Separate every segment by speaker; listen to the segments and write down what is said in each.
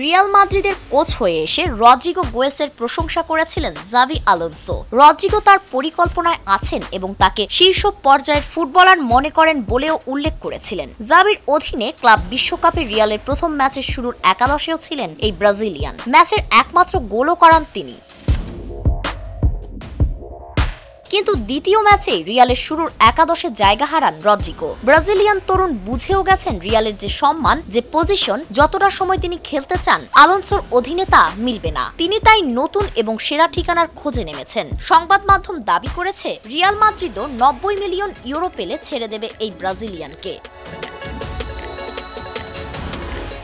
Speaker 1: Real মাদ্রিদের coach হয়ে এসে রদ্রিগো গোয়েসের প্রশংসা করেছিলেন জাভি আলোনসো। রদ্রিগো তার পরিকল্পনায় আছেন এবং তাকে শীর্ষ পর্যায়ের ফুটবলার মনে করেন বলেও উল্লেখ করেছিলেন। জাভির অধীনে ক্লাব বিশ্বকাপে রিয়ালের প্রথম ম্যাচের শুরুর একাদশেও ছিলেন এই ব্রাজিলিয়ান। ম্যাচের একমাত্র গোলও করান তিনি। কিন্তু দ্বিতীয় ম্যাচে রিয়ালের শুরুর একাদশে জায়গা হারান রদ্রিগো। ব্রাজিলিয়ান তরুণ বুঝেও গেছেন রিয়ালের যে সম্মান, যে পজিশন, যতটা সময় তিনি খেলতে চান আলোনসোর অধীনে তা মিলবে না। তিনি তাই নতুন এবং সেরা ঠিকানার খোঁজে নেমেছেন। সংবাদ মাধ্যম দাবি করেছে রিয়াল মাদ্রিদও 90 মিলিয়ন ইউরো পেলে ছেড়ে দেবে এই ব্রাজিলিয়ানকে।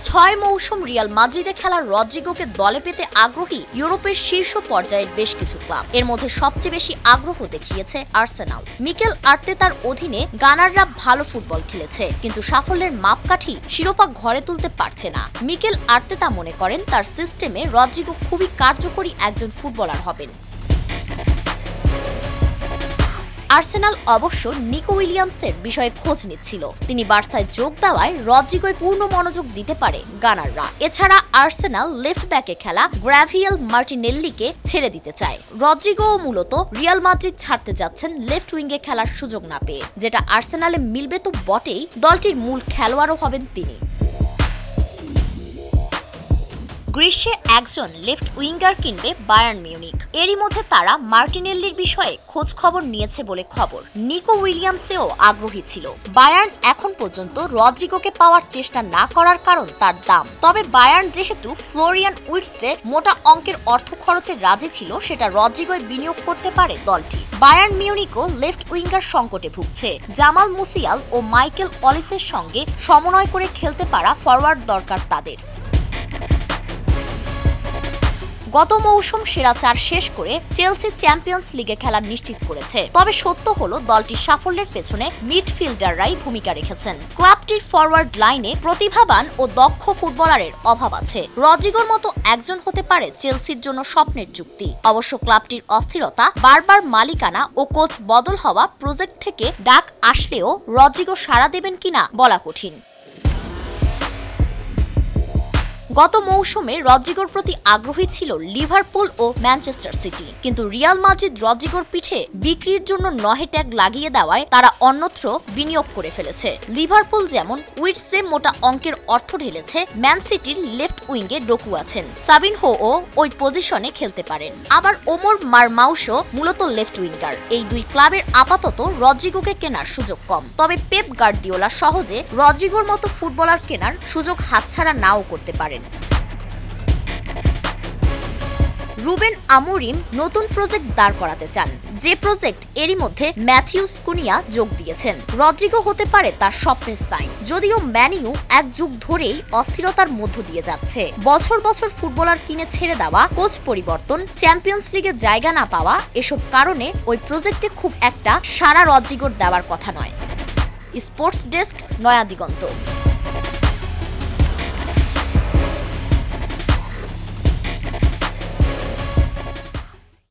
Speaker 1: 6 মৌসুম রিয়াল মাদ্রিদে খেলা রদ্রিগোকে দলে পেতে আগ্রহী ইউরোপের শীর্ষ পর্যায়ের বেশ কিছু ক্লাব। এর মধ্যে সবচেয়ে বেশি আগ্রহ দেখিয়েছে আর্সেনাল। মিকেল আর্তেতার অধীনে গানাররা ভালো ফুটবল খেলেছে, কিন্তু সাফল্যের মাপকাঠি শিরোপা ঘরে তুলতে পারছে না। মিকেল আর্তেতা মনে করেন তার সিস্টেমে রদ্রিগো খুবই কার্যকরী একজন ফুটবলার হবেন। আর্সেনাল অবশ্য নিকো উইলিয়ামসের বিষয়ে খোঁজ নিচ্ছিল। তিনি বার্সায় যোগ দেওয়ায় রদ্রিগোয় পূর্ণ মনোযোগ দিতে পারে গানাররা। এছাড়া আর্সেনাল লেফট ব্যাকে খেলা গ্র্যাভিয়েল মার্টিনেল্লিকে ছেড়ে দিতে চায়। রদ্রিগোও মূলত রিয়াল মাদ্রিদ ছাড়তে যাচ্ছেন লেফট উইঙ্গে খেলার সুযোগ না পেয়ে, যেটা আর্সেনালে মিলবে তো বটেই, দলটির মূল খেলোয়াড়ও হবেন তিনি। গ্রীষ্মে একজন লেফট উইঙ্গার কিনবে বায়ার্ন মিউনিখ। এরই মধ্যে তারা মার্টিনেল্লির বিষয়ে খোঁজ খবর নিয়েছে বলে খবর। নিকো উইলিয়ামসেও আগ্রহী ছিল। বায়ার্ন এখন পর্যন্ত রদ্রিগোকে পাওয়ার চেষ্টা না করার কারণ তার দাম। তবে বায়ার্ন যেহেতু ফ্লোরিয়ান উইটসের মোটা অঙ্কের অর্থ খরচে রাজি ছিল, সেটা রদ্রিগোয় বিনিয়োগ করতে পারে দলটি। বায়ার্ন মিউনিখও লেফট উইঙ্গার সংকটে ভুগছে। জামাল মুসিয়াল ও মাইকেল অলিসের সঙ্গে সমন্বয় করে খেলতে পারা ফরওয়ার্ড দরকার তাদের। গত মৌসুম সেরা 4 শেষ করে চেলসি চ্যাম্পিয়ন্স লিগে খেলা নিশ্চিত করেছে। তবে সত্য হলো দলটির সাফল্যের পেছনে মিডফিল্ডাররাই ভূমিকা রেখেছেন। ক্লাবটির ফরওয়ার্ড লাইনে প্রতিভাবান ও দক্ষ ফুটবলারের অভাব আছে। রদ্রিগোর মতো একজন হতে পারে চেলসির জন্য স্বপ্নের যুক্তি। অবশ্য ক্লাবটির অস্থিরতা, বারবার মালিকানা ও কোচ বদল হওয়া প্রজেক্ট থেকে ডাক আসলেও রদ্রিগো সাড়া দেবেন কিনা বলা কঠিন। গত মৌসুমে রদ্রিগোর প্রতি আগ্রহী ছিল লিভারপুল ও ম্যানচেস্টার সিটি, কিন্তু রিয়াল মাদ্রিদ রদ্রিগোর পিঠে বিক্রির জন্য 9 ট্যাগ লাগিয়ে দেওয়ায় তারা অন্যত্র বিনিয়োগ করে ফেলেছে। লিভারপুল যেমন উইটসে মোটা অঙ্কের অর্থ ঢেলেছে, ম্যান সিটির লেফট উইঙ্গে ডোকু আছেন, সাবিনহো ও ওই পজিশনে খেলতে পারেন। আবার ওমর মারমাউসও মূলত লেফট উইঙ্গার। এই দুই ক্লাবের আপাতত রদ্রিগোকে কেনার সুযোগ কম। তবে পেপ গার্দিওলা সহজে রদ্রিগোর মতো ফুটবলার কেনার সুযোগ হাতছাড়া নাও করতে পারেন। রুবেন আমোরিম নতুন প্রজেক্ট দাঁড় করাতে চান, যে প্রজেক্ট এরই মধ্যে ম্যাথিউস কুনিয়া যোগ দিয়েছেন। রদ্রিগো হতে পারে তার স্বপ্নের সাইন। যদিও ম্যানিউ এক যুগ ধরেই অস্থিরতার মধ্য দিয়ে যাচ্ছে। বছর বছর ফুটবলার কিনে ছেড়ে দেওয়া, কোচ পরিবর্তন, চ্যাম্পিয়ন্স লিগে জায়গা না পাওয়া, এসব কারণে ওই প্রজেক্টে খুব একটা সাড়া রদ্রিগোর দেওয়ার কথা নয়। Sports desk, Naya Diganta.